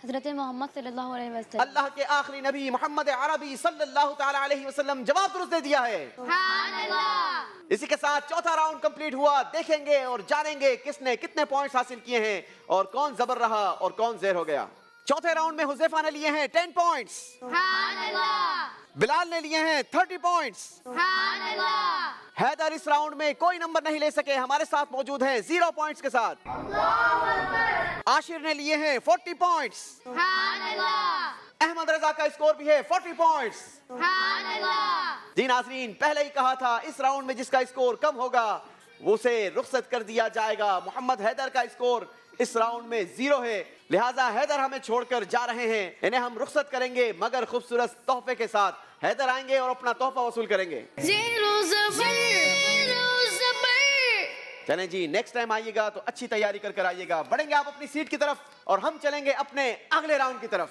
हज़रत मोहम्मद सल्लल्लाहु अलैहि वसल्लम। अल्लाह के आखिरी नबी मोहम्मद अरबी सल्लल्लाहु तआला अलैहि वसल्लम। जवाब दुरुस्त दे दिया है। इसी के साथ चौथा राउंड कंप्लीट हुआ। देखेंगे और जानेंगे किसने कितने पॉइंट्स हासिल किए हैं और कौन जबर रहा और कौन ज़ेर हो गया। चौथे राउंड में हुज़ैफा ने लिए हैं 10 पॉइंट्स, बिलाल ने लिए हैं 30 पॉइंट्स। हैदर इस राउंड में कोई नंबर नहीं ले सके, हमारे साथ मौजूद हैं 0 पॉइंट्स के साथ। आशिर ने लिए हैं 40 पॉइंट्स। अहमद रजा का स्कोर भी है 40 पॉइंट्स। जी नाज़रीन, पहले ही कहा था इस राउंड में जिसका स्कोर कम होगा उसे रुखसत कर दिया जाएगा। मोहम्मद हैदर का स्कोर इस राउंड में 0 है, लिहाजा हैदर हमें छोड़कर जा रहे हैं। इन्हें हम रुखसत करेंगे मगर खूबसूरत तोहफे के साथ। हैदर आएंगे और अपना तोहफा वसूल करेंगे। चलें जी, नेक्स्ट टाइम आइएगा तो अच्छी तैयारी कर कर आइएगा। बढ़ेंगे आप अपनी सीट की तरफ और हम चलेंगे अपने अगले राउंड की तरफ।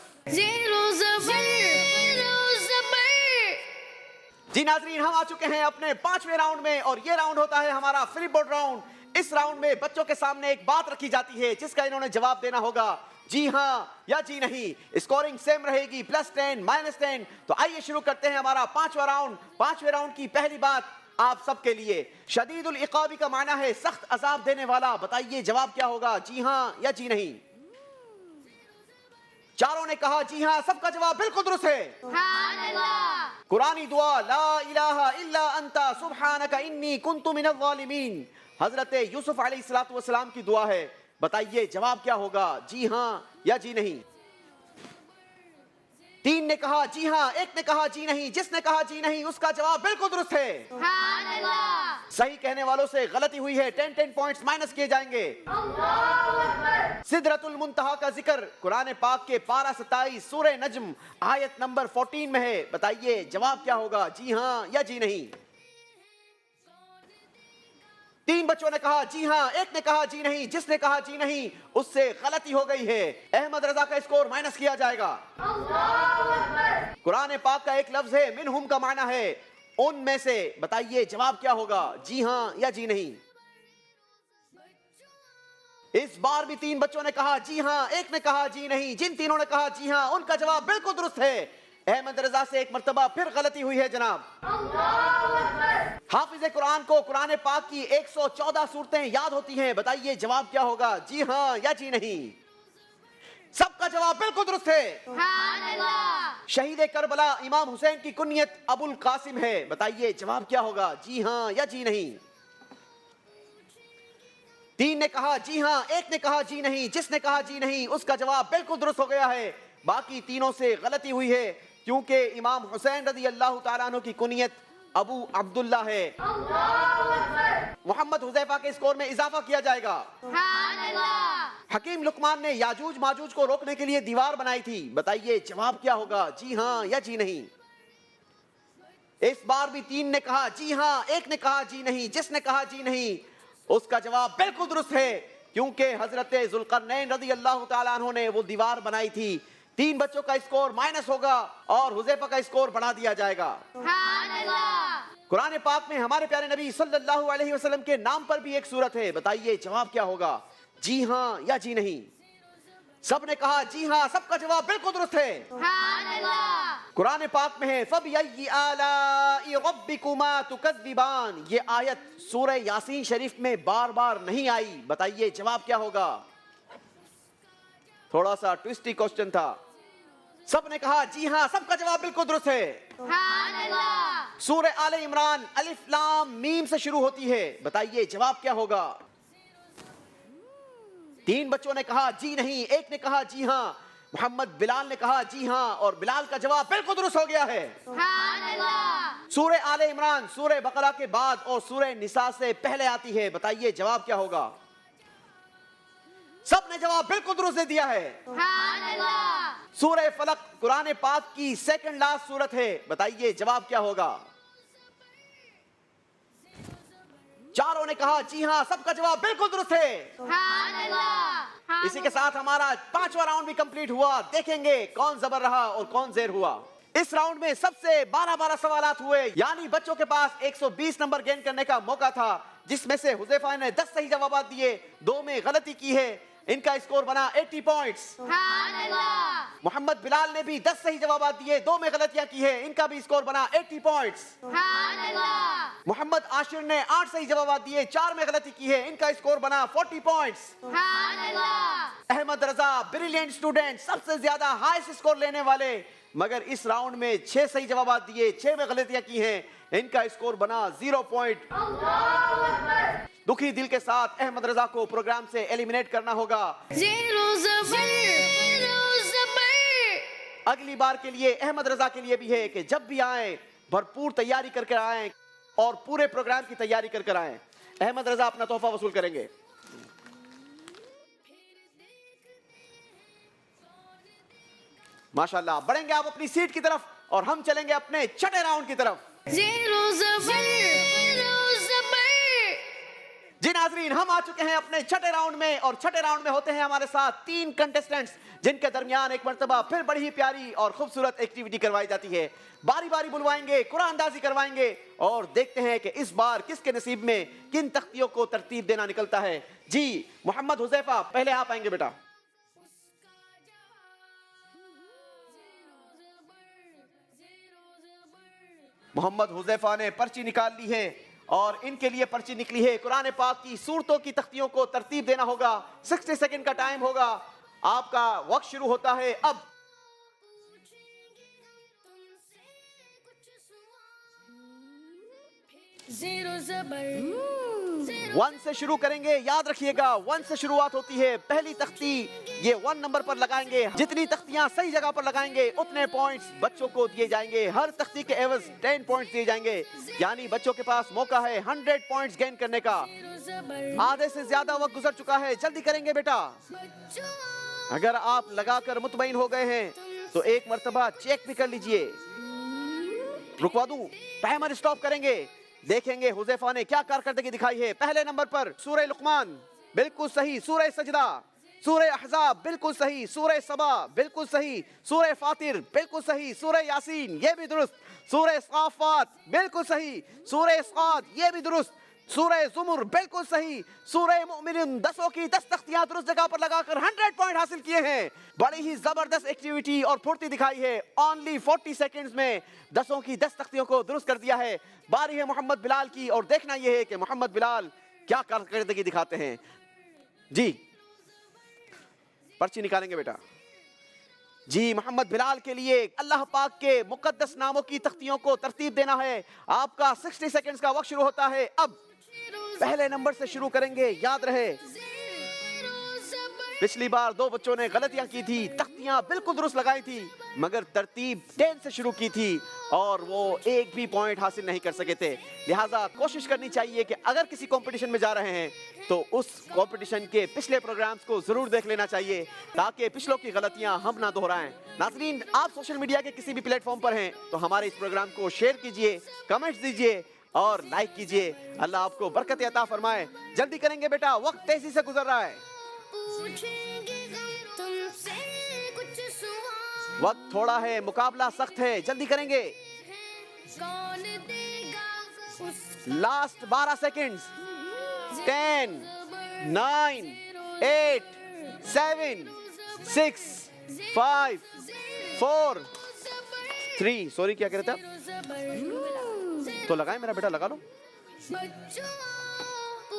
जी नाज़रीन, हम आ चुके हैं अपने 5वें राउंड में और ये राउंड होता है हमारा फ्लिप बोर्ड राउंड। इस राउंड में बच्चों के सामने एक बात रखी जाती है जिसका इन्होंने जवाब देना होगा जी हाँ या जी नहीं। स्कोरिंग सेम रहेगी, +10 -10। तो आइए शुरू करते हैं हमारा 5वां राउंड। 5वें राउंड की पहली बात आप सबके लिए। शदीदुल इक़ाबी का माना है सख्त अजाब देने वाला। बताइए जवाब क्या होगा, जी हाँ या जी नहीं। चारों ने कहा जी हाँ, सबका जवाब बिल्कुल दुरुस्त है। कुरानी दुआ ला इलाहा इल्ला अंता सुब्हानका इन्नी कुन्तु मिनज़ ज़ालिमीन, हजरत यूसुफ अलैहिस्सलातु वस्सलाम की दुआ है। बताइए जवाब क्या होगा, जी हाँ या जी नहीं। 3 ने कहा जी हाँ, 1 ने कहा जी नहीं। जिसने कहा जी नहीं उसका जवाब बिल्कुल दुरुस्त है। सही कहने वालों से गलती हुई है, 10 पॉइंट्स माइनस किए जाएंगे। सिदरतुल मुंतहा का जिक्र कुरान पाक के पारा 27 सूरह नज्म आयत नंबर 14 में है। बताइए जवाब क्या होगा, जी हाँ या जी नहीं। 3 बच्चों ने कहा जी हाँ, 1 ने कहा जी नहीं। जिसने कहा जी नहीं उससे गलती हो गई है। अहमद रजा का स्कोर माइनस किया जाएगा। कुरान पाक का एक लफ्ज है मिनहुम का माना है उनमें से। बताइए जवाब क्या होगा, जी हाँ या जी नहीं। इस बार भी 3 बच्चों ने कहा जी हाँ, 1 ने कहा जी नहीं। जिन तीनों ने कहा जी हाँ उनका जवाब बिल्कुल दुरुस्त है। अहमद रजा से एक मर्तबा फिर गलती हुई है जनाब। हाफिज कुरान को कुरान पाक की 114 सूरतें याद होती हैं। बताइए जवाब क्या होगा, जी हाँ या जी नहीं। सबका जवाब बिल्कुल दुरुस्त है। शहीद करबला इमाम हुसैन की कुनियत अबुल कासिम है। बताइए जवाब क्या होगा, जी हाँ या जी नहीं। 3 ने कहा जी हाँ, 1 ने कहा जी नहीं। जिसने कहा जी नहीं उसका जवाब बिल्कुल दुरुस्त हो गया है। बाकी तीनों से गलती हुई है क्योंकि इमाम हुसैन रज़ी अल्लाह तआला अन्हु की कुनियत अबू अब्दुल्ला है। मोहम्मद हुज़ैफा के स्कोर में इजाफा किया जाएगा। हकीम लुकमान ने याजूज माजूज को रोकने के लिए दीवार बनाई थी। बताइए जवाब क्या होगा, जी हाँ या जी नहीं। इस बार भी 3 ने कहा जी हाँ, 1 ने कहा जी नहीं। जिसने कहा जी नहीं उसका जवाब बिल्कुल दुरुस्त है क्योंकि हजरत ज़ुल्क़रनैन रज़ी अल्लाह तआला अन्हु ने वो दीवार बनाई थी। 3 बच्चों का स्कोर माइनस होगा और हुज़ैफा का स्कोर बढ़ा दिया जाएगा। कुरान पाक में हमारे प्यारे नबी सल्लल्लाहु अलैहि वसल्लम के नाम पर भी एक सूरत है। बताइए जवाब क्या होगा, जी हाँ या जी नहीं। सब ने कहा जी हाँ, सबका जवाब बिल्कुल दुरुस्त है। कुरान पाक में है फबिअय्यि आलाइ रब्बिकुमा तुकज़्ज़िबान। ये आयत सूरह यासीन शरीफ में बार बार नहीं आई। बताइए जवाब क्या होगा। थोड़ा सा ट्विस्टी क्वेश्चन था। सब ने कहा जी हाँ, सबका जवाब बिल्कुल दुरुस्त है। सूरह आले इमरान अलिफ लाम मीम से शुरू होती है। बताइए जवाब क्या होगा। 3 बच्चों ने कहा जी नहीं, 1 ने कहा जी हाँ। मोहम्मद बिलाल ने कहा जी हाँ और बिलाल का जवाब बिल्कुल दुरुस्त हो गया है। सूरह आले इमरान सूरह बकरा के बाद और सूरह निसा से पहले आती है। बताइए जवाब क्या होगा। सब ने जवाब बिल्कुल दुरुस्त दे दिया है। سورہ فلق قرآن پاک کی سیکنڈ لاسٹ سورت ہے. بتائیے جواب کیا ہوگا؟ چاروں نے کہا جی ہاں، سب کا جواب بالکل درست ہے. اسی کے ساتھ ہمارا 5واں راؤنڈ بھی کمپلیٹ ہوا. دیکھیں گے کون زبر رہا اور کون زیر ہوا. اس راؤنڈ میں سب سے 12 سوالات ہوئے، یعنی بچوں کے پاس 120 نمبر گین کرنے کا موقع تھا، جس میں سے حذیفہ نے 10 صحیح جوابات دیے، 2 میں غلطی کی ہے. ان کا اسکور بنا 80 پوائنٹس. محمد بلال نے بھی 10 صحیح جوابات دیے، 2 میں غلطیاں کی ہے. ان کا بھی اسکور بنا 80 پوائنٹس. محمد عاشر نے 8 صحیح جوابات دیے، 4 میں غلطی کی ہے. ان کا اسکور بنا 40 points. Ahmad Raza brilliant student, سب سے زیادہ ہائیسٹ اسکور لینے والے، مگر اس راؤنڈ میں 6 صحیح جوابات دیے، 6 میں غلطیاں کی ہیں. ان کا اسکور بنا 0 پوائنٹ. دکھی دل کے ساتھ احمد رضا کو پروگرام سے ایلیمنیٹ کرنا ہوگا. زیرو زبر. اگلی بار کے لیے احمد رضا کے لیے بھی ہے کہ جب بھی آئیں بھرپور تیاری کر کے آئیں اور پورے پروگرام کی تیاری کر کر آئیں. احمد رضا اپنا تحفہ وصول کریں گے. ماشاءاللہ، بڑھیں گے آپ اپنی سیٹ کی طرف اور ہم چلیں گے اپنے چھٹے راؤنڈ کی طرف. زیرو زبر. جی ناظرین، ہم آ چکے ہیں اپنے چھٹے راؤنڈ میں، اور چھٹے راؤنڈ میں ہوتے ہیں ہمارے ساتھ 3 کنٹیسٹنٹس، جن کے درمیان ایک مرتبہ پھر بڑی ہی پیاری اور خوبصورت ایکٹیویٹی کروائی جاتی ہے. باری باری بلوائیں گے، قرآن اندازی کروائیں گے، اور دیکھتے ہیں کہ اس بار کس کے نصیب میں کن تختیوں کو ترتیب دینا نکلتا ہے. جی محمد حذیفہ، پہلے آپ آئیں گے بیٹا. محمد حذیفہ نے پرچی نکال لی ہے، اور ان کے لیے پرچی نکلی ہے قرآن پاک کی سورتوں کی تختیوں کو ترتیب دینا ہوگا. 60 سیکنڈ کا ٹائم ہوگا. آپ کا وقت شروع ہوتا ہے اب. زیرو زبر. 1 سے شروع کریں گے، یاد رکھیے گا 1 سے شروعات ہوتی ہے. پہلی تختی یہ 1 نمبر پر لگائیں گے. جتنی تختیاں صحیح جگہ پر لگائیں گے اتنے پوائنٹس بچوں کو دیے جائیں گے. ہر تختی کے عوض 10 پوائنٹس دیے جائیں گے، یعنی بچوں کے پاس موقع ہے 100 پوائنٹس گین کرنے کا. آدھے سے زیادہ وقت گزر چکا ہے، جلدی کریں گے بیٹا. اگر آپ لگا کر مطمئن ہو گئے ہیں تو ایک مرتبہ چیک بھی کر لیجئے. رکوا دوں، ٹائمر اسٹاپ کریں گے. دیکھیں گے حذیفہ نے کیا کارکردگی دکھائی ہے. پہلے نمبر پر سورہ لقمان بالکل صحیح، سورہ سجدہ، سورہ احزاب بالکل صحیح، سورہ سبا بالکل صحیح، سورہ فاطر بالکل صحیح، سورہ یاسین یہ بھی درست، سورہ صافات بالکل صحیح، سورہ اسقاط یہ بھی درست، سورہ زمر بالکل صحیح، سورہ مؤمنون 10 کی 10 تختیاں درست جگہ پر لگا کر 100 پوائنٹ حاصل کیے ہیں. بڑی ہی زبردست ایکٹیویٹی اور پھرتی دکھائی ہے. اونلی 40 سیکنڈز میں 10 کی 10 تختیوں کو درست کر دیا ہے. باری ہے محمد بلال کی، اور دیکھنا یہ ہے کہ محمد بلال کیا کارکردگی دکھاتے ہیں. جی پرچی نکالیں گے بیٹا. جی محمد بلال کے لیے اللہ پاک کے مقدس ناموں کی تختیوں کو ترتیب دینا ہے. آپ کا 60 سیکنڈز کا وقت شروع ہوتا ہے اب. پہلے نمبر سے شروع کریں گے، یاد رہے پچھلی بار 2 بچوں نے غلطیاں کی تھی، تختیاں بالکل درست لگائی تھی، مگر ترتیب 10 سے شروع کی تھی اور وہ ایک بھی پوائنٹ حاصل نہیں کر سکے تھے. لہٰذا کوشش کرنی چاہیے کہ اگر کسی کمپٹیشن میں جا رہے ہیں تو اس کمپٹیشن کے پچھلے پروگرامز کو ضرور دیکھ لینا چاہیے، تاکہ پچھلوں کی غلطیاں ہم نہ دہرائیں. ناظرین، آپ سوشل میڈیا کے کسی بھی پلیٹ فارم پر ہیں تو ہمارے اس پروگرام کو شیئر کیجئے، کمنٹس دیجئے اور لائک کیجئے. اللہ آپ کو برکت عطا فرمائے. جلدی کریں گے بیٹا، وقت تیزی سے گزر رہا ہے. وقت تھوڑا ہے، مقابلہ سخت ہے، جلدی کریں گے. Last 12 seconds. 10 9 8 7 6 5 4 3 سوری کیا کہہ رہے تھے آپ؟ تو لگائیں میرا بیٹا، لگا لو.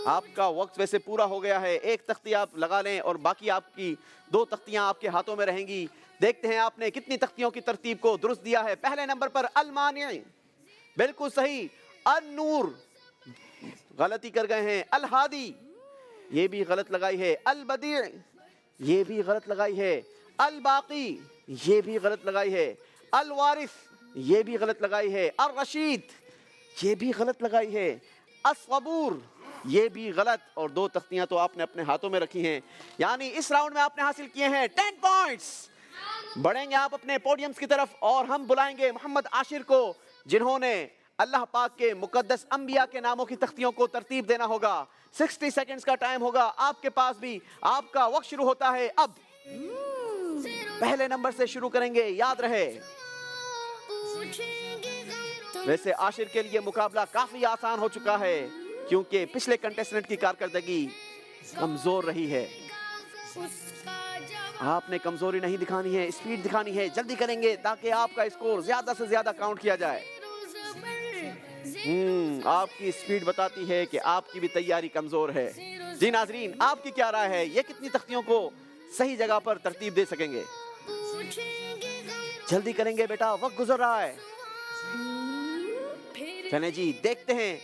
آپ کا وقت ویسے پورا ہو گیا ہے. ایک تختی آپ لگا لیں اور باقی آپ کی 2 تختیاں آپ کے ہاتھوں میں رہیں گی. دیکھتے ہیں آپ نے کتنی تختیوں کی ترتیب کو درست دیا ہے. پہلے نمبر پر المانع بالکل صحیح، النور غلطی کر گئے ہیں، الہادی یہ بھی غلط لگائی ہے، البدیع یہ بھی غلط لگائی ہے، الباقی یہ بھی غلط لگائی ہے، الوارث یہ بھی غلط لگائی ہے، الرشید یہ بھی غلط لگائی ہے، الصبور یہ بھی غلط. اور 2 تختیاں تو آپ نے اپنے ہاتھوں میں رکھی ہیں، یعنی اس راؤنڈ میں آپ نے حاصل کیے ہیں 10 پوائنٹس. بڑھیں گے آپ اپنے پوڈیمز کی طرف اور ہم بلائیں گے محمد عاشر کو، جنہوں نے اللہ پاک کے مقدس انبیاء کے ناموں کی تختیوں کو ترتیب دینا ہوگا۔ 60 سیکنڈز کا ٹائم ہوگا آپ کے پاس بھی، آپ کا وقت شروع ہوتا ہے اب۔ پہلے نمبر سے شروع کریں گے، یاد رہے۔ ویسے عاشر کے لیے مقابلہ کافی آسان ہو چکا ہے کیونکہ پچھلے کنٹیسٹنٹ کی کارکردگی کمزور رہی ہے۔ آپ نے کمزوری نہیں دکھانی ہے، اسپیڈ دکھانی ہے، جلدی کریں گے تاکہ آپ کا اسکور زیادہ سے زیادہ کاؤنٹ کیا جائے۔ آپ کی اسپیڈ بتاتی ہے کہ آپ کی بھی تیاری کمزور ہے۔ جی ناظرین، آپ کی کیا رائے ہے؟ یہ کتنی تختیوں کو صحیح جگہ پر ترتیب دے سکیں گے؟ جلدی کریں گے بیٹا، وقت گزر رہا ہے۔ چلیں جی دیکھتے ہیں،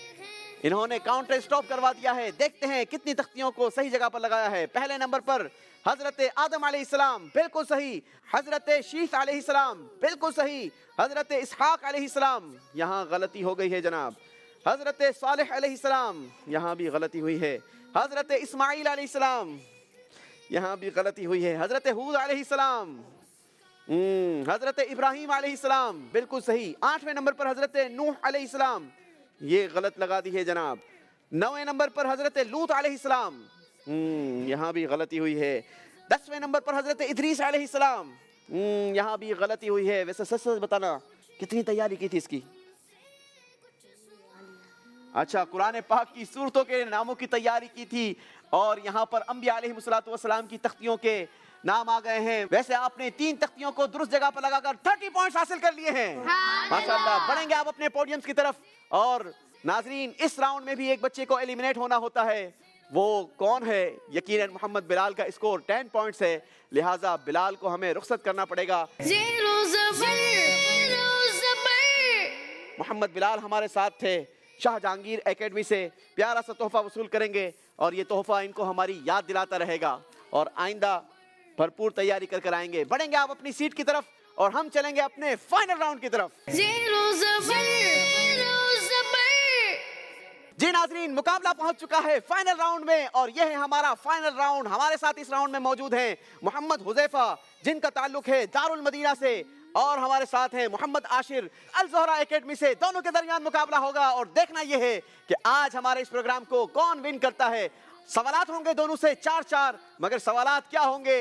انہوں نے کاؤنٹر سٹاپ کروا دیا ہے، دیکھتے ہیں کتنی تختیوں کو صحیح جگہ پر لگایا ہے۔ پہلے نمبر پر حضرت آدم علیہ السلام، بالکل صحیح۔ حضرت شیث علیہ السلام، بالکل صحیح۔ حضرت اسحاق علیہ السلام، یہاں غلطی ہو گئی ہے جناب۔ حضرت صالح علیہ السلام، یہاں بھی غلطی ہوئی ہے۔ حضرت اسماعیل علیہ السلام، یہاں بھی غلطی ہوئی ہے۔ حضرت ہود علیہ السلام، حضرت ابراہیم علیہ السلام، بالکل صحیح۔ 8ویں نمبر پر حضرت نوح علیہ السلام، یہ غلط لگا دی ہے جناب۔ 9ویں نمبر پر حضرت لوط علیہ السلام، یہاں بھی غلطی ہوئی ہے۔ 10ویں نمبر پر حضرت ادریس علیہ السلام، یہاں بھی غلطی ہوئی ہے۔ ویسے سچ سچ بتانا کتنی تیاری کی تھی اس کی؟ اچھا، قرآن پاک کی سورتوں کے ناموں کی تیاری کی تھی اور یہاں پر انبیاء علیہ السلام کی تختیوں کے نام آ گئے ہیں۔ ویسے آپ نے 3 تختیوں کو درست جگہ پر لگا کر 30 پوائنٹس حاصل کر لیے ہیں۔ ماشاءاللہ، بڑھیں گے آپ اپنے پوڈیمز کی طرف۔ اور ناظرین، اس راؤنڈ میں بھی ایک بچے کو ایلیمنیٹ ہونا ہوتا ہے، وہ کون ہے؟ یقیناً محمد بلال کا اسکور 10 پوائنٹس ہے، لہٰذا بلال کو ہمیں رخصت کرنا پڑے گا۔ محمد بلال ہمارے ساتھ تھے، شاہ جہانگیر اکیڈمی سے پیارا سا تحفہ وصول کریں گے اور یہ تحفہ ان کو ہماری یاد دلاتا رہے گا اور آئندہ بھرپور تیاری کر کر آئیں گے۔ بڑھیں گے آپ اپنی سیٹ کی طرف اور ہم چلیں گے اپنے فائنل راؤنڈ کی طرف۔ جی ناظرین، مقابلہ پہنچ چکا ہے فائنل راؤنڈ میں اور یہ ہے ہمارا فائنل راؤنڈ۔ ہمارے ساتھ اس راؤنڈ میں موجود ہیں محمد حذیفہ، جن کا تعلق ہے دارالمدینہ سے، اور ہمارے ساتھ ہیں محمد عاشر الزہرا اکیڈمی سے۔ دونوں کے درمیان مقابلہ ہوگا اور دیکھنا یہ ہے کہ آج ہمارے اس پروگرام کو کون ون کرتا ہے۔ سوالات ہوں گے دونوں سے 4-4، مگر سوالات کیا ہوں گے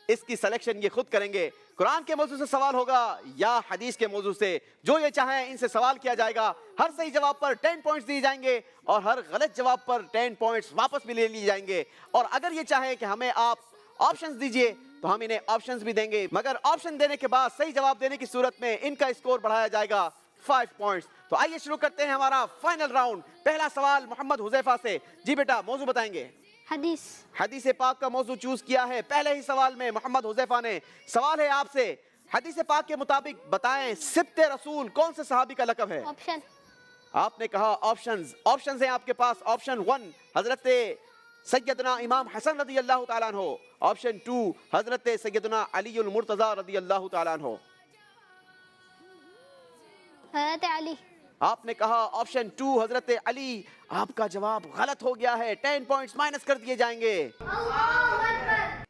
اس کی سلیکشن یہ خود کریں گے۔ قرآن کے موضوع سے سوال ہوگا یا حدیث کے موضوع سے، جو یہ چاہیں ان سے سوال کیا جائے گا۔ ہر صحیح جواب پر 10 پوائنٹس دیے جائیں گے اور ہر غلط جواب پر 10 پوائنٹس واپس بھی لے لیے جائیں گے۔ اور اگر یہ چاہیں کہ ہمیں آپ آپشنز دیجئے تو ہم انہیں آپشنز بھی دیں گے، مگر آپشن دینے کے بعد صحیح جواب دینے کی صورت میں ان کا اسکور بڑھایا جائے گا 5 پوائنٹس۔ تو آئیے شروع کرتے ہیں ہمارا فائنل راؤنڈ۔ پہلا سوال محمد حذیفہ سے۔ جی بیٹا، موضوع بتائیں گے؟ حدیث۔ حدیث پاک کا موضوع چوز کیا ہے پہلے ہی سوال میں محمد حذیفہ نے۔ سوال ہے آپ سے، حدیث پاک کے مطابق بتائیں سبت رسول کون سے صحابی کا لقب ہے؟ آپشن۔ آپ نے کہا آپشنز ہیں آپ کے پاس۔ آپشن 1 حضرت سیدنا امام حسن رضی اللہ تعالیٰ عنہ، آپشن 2 حضرت سیدنا علی المرتضی رضی اللہ تعالیٰ عنہ۔ حضرت علی۔ آپ نے کہا آپشن 2 حضرت علی، آپ کا جواب غلط ہو گیا ہے، 10 پوائنٹس مائنس کر دیے جائیں گے۔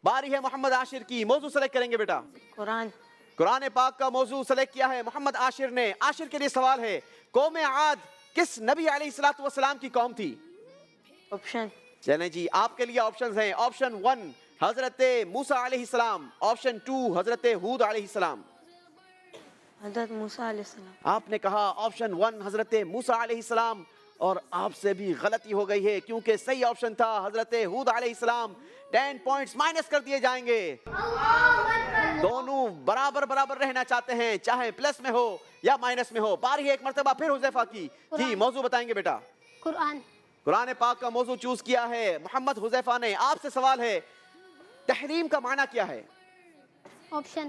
باری ہے محمد عاشر کی، موضوع سلیکٹ کریں گے بیٹا؟ قرآن۔ قرآن پاک کا موضوع سلیکٹ کیا ہے محمد عاشر نے۔ عاشر کے لیے سوال ہے، قوم عاد کس نبی علیہ السلام کی قوم تھی؟ آپشن۔ چلیں جی، آپ کے لیے آپشنز ہیں۔ آپشن 1 حضرت موسیٰ علیہ السلام، آپشن 2 حضرت ہود علیہ السلام۔ حضرت موسیٰ علیہ السلام۔ آپ نے کہا آپشن 1 حضرت موسیٰ علیہ السلام اور آپ سے بھی غلطی ہو گئی ہے کیونکہ صحیح آپشن تھا حضرت ہود علیہ السلام۔ 10 پوائنٹس مائنس کر دیے جائیں گے۔ دونوں برابر رہنا چاہتے ہیں، چاہے پلس میں ہو یا مائنس میں ہو۔ باری ہے ایک مرتبہ پھر حذیفہ کی۔ جی موضوع بتائیں گے بیٹا؟ قرآن۔ قرآن پاک کا موضوع چوز کیا ہے محمد حذیفہ نے۔ آپ سے سوال ہے، تحریم کا معنی کیا ہے؟ آپشن۔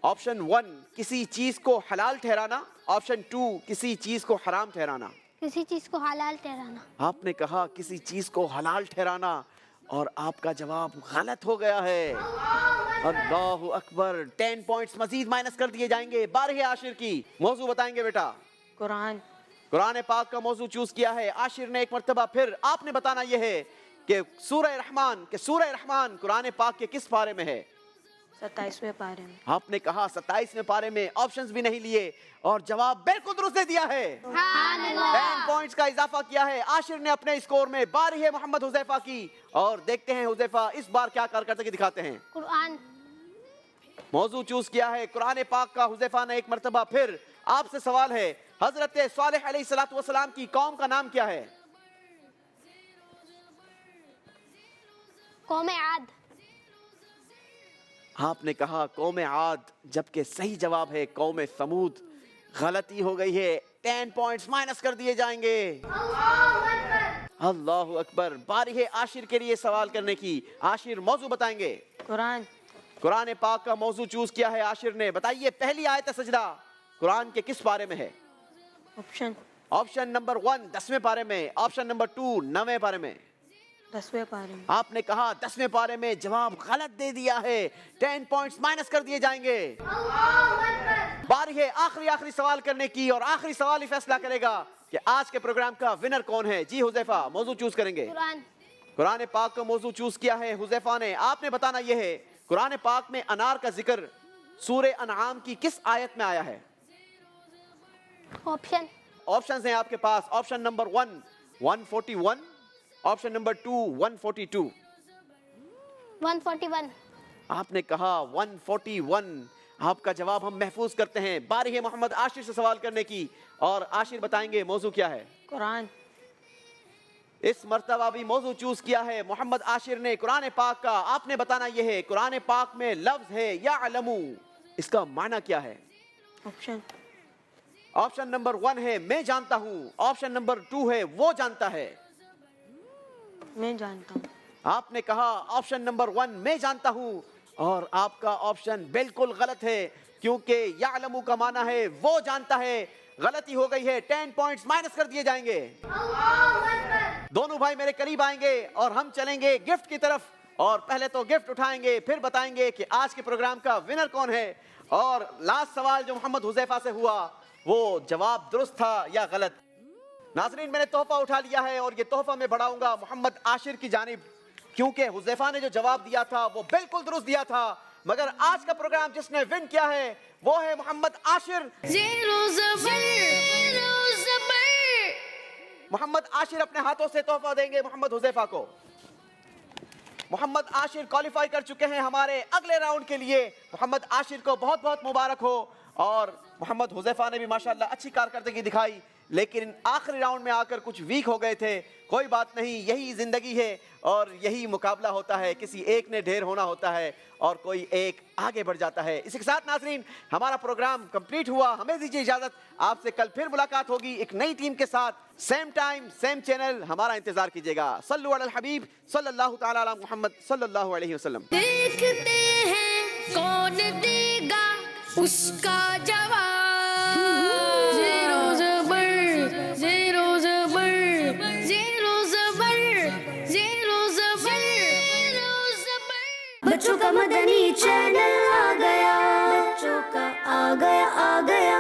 آپشن 1 کسی چیز کو حلال ٹھہرانا، آپشن 2 کسی چیز کو حرام ٹھہرانا۔ کسی چیز کو حلال ٹھہرانا۔ آپ نے کہا کسی چیز کو حلال ٹھہرانا اور آپ کا جواب غلط ہو گیا ہے۔ اللہ اکبر، 10 پوائنٹس مزید مائنس کر دیے جائیں گے۔ بارہ عاشر کی، موضوع بتائیں گے بیٹا؟ قرآن۔ قرآن پاک کا موضوع چوز کیا ہے عاشر نے ایک مرتبہ پھر۔ آپ نے بتانا یہ ہے کہ سورہ رحمان قرآن پاک کے کس پارے میں ہے؟ 27वें पारे में। आपने कहा 27वें पारे में, ऑप्शंस भी नहीं लिए और जवाब बिल्कुल दुरुस्त दे दिया है। 10 पॉइंट्स का इजाफा किया है आशिर ने अपने स्कोर में। बारी है मोहम्मद हुजैफा की और देखते हैं हुजैफा इस बार क्या कारकर्दगी दिखाते हैं। कुरान। मौजू चूज किया है कुरान पाक का हुजैफा ने एक मर्तबा फिर। आपसे सवाल है, हजरत सालेह अलैहिस्सलातु वस्सलाम की कौम का नाम क्या है? कौम आद। आपने कहा कौम आद, जबकि सही जवाब है कौम समूद। गलती हो गई है, 10 पॉइंट्स माइनस कर दिए जाएंगे। अल्लाहु अकबर। बारी है आशिर के लिए सवाल करने की। आशिर मौजू बताएंगे। कुरान। कुरान पाक का मौजू चूज किया है आशिर ने। बताइए पहली आयत सजदा कुरान के किस पारे में है? ऑप्शन। ऑप्शन नंबर 1 10वें पारे में, ऑप्शन नंबर 2 9वें पारे में। 10वें पारे में। आपने कहा 10वें पारे में, जवाब गलत दे दिया है। 10 पॉइंट्स माइनस कर दिए जाएंगे। बारी है आखिरी सवाल करने की और आखिरी सवाल ही फैसला करेगा कि आज के प्रोग्राम का विनर कौन है। जी हुजैफा, मौजू चूज करेंगे। कुरान। कुरान पाक का मौजू चूज किया है हुजैफा ने। आपने बताना यह है कुरान पाक में अनार का जिक्र सूरे अनआम की किस आयत में आया है? ऑप्शन। ऑप्शंस हैं आपके पास। Option number 1 141, option number 2 142। 141। आपने कहा 141। आपका जवाब हम महफूज करते हैं। बारी है मोहम्मद आशिर से सवाल करने की और आशिर बताएंगे मौजू क्या है। कुरान। इस मर्तबा भी मौजू चूज किया है मोहम्मद आशिर ने कुरान पाक का। आपने बताना यह है कुरान पाक में लफ्ज है याअलमू, इसका माना क्या है? ऑप्शन। ऑप्शन नंबर 1 है मैं जानता हूं, ऑप्शन नंबर 2 है वो जानता है। मैं जानता हूँ। आपने कहा ऑप्शन नंबर 1 मैं जानता हूं और आपका ऑप्शन बिल्कुल गलत है, क्योंकि याअलमू का माना है वो जानता है। गलती हो गई है, 10 पॉइंट्स माइनस कर दिए जाएंगे। दोनों भाई मेरे करीब आएंगे और हम चलेंगे गिफ्ट की तरफ। और पहले तो गिफ्ट उठाएंगे, फिर बताएंगे कि आज के प्रोग्राम का विनर कौन है। और लास्ट सवाल जो मोहम्मद हुजैफा से हुआ वो जवाब दुरुस्त था या गलत? नाजरीन, मैंने तोहफा उठा लिया है और ये तोहफा मैं बढ़ाऊंगा मोहम्मद आशिर की जानिब, क्योंकि हुजैफा ने जो जवाब दिया था वो बिल्कुल दुरुस्त दिया था। मगर आज का प्रोग्राम जिसने विन किया है वो है मोहम्मद आशिर। मोहम्मद आशिर अपने हाथों से तोहफा देंगे मोहम्मद हुजैफा को। मोहम्मद आशिर क्वालिफाई कर चुके हैं हमारे अगले राउंड के लिए। मोहम्मद आशिर को बहुत बहुत मुबारक हो। और मोहम्मद हुजैफा ने भी माशाल्लाह अच्छी कारकर्दगी दिखाई, लेकिन आखिरी राउंड में आकर कुछ वीक हो गए थे। कोई बात नहीं, यही जिंदगी है और यही मुकाबला होता है। किसी एक ने ढेर होना होता है और कोई एक आगे बढ़ जाता है। इसी के साथ नाजरीन हमारा प्रोग्राम कंप्लीट हुआ। हमें दीजिए इजाजत, आपसे कल फिर मुलाकात होगी एक नई टीम के साथ। सेम टाइम सेम चैनल, हमारा इंतजार कीजिएगा। सल्लु अलल हबीब सल्लल्लाहु तआला अला मुहम्मद सल्लल्लाहु अलैहि वसल्लम। देखते हैं कौन देगा उसका जवाब। ज़ीरो ज़बर, ज़ीरो ज़बर, ज़ीरो ज़बर, ज़ीरो ज़बर, ज़ीरो ज़बर। बच्चों का मदनी चैनल आ गया, बच्चों का आ गया, आ गया।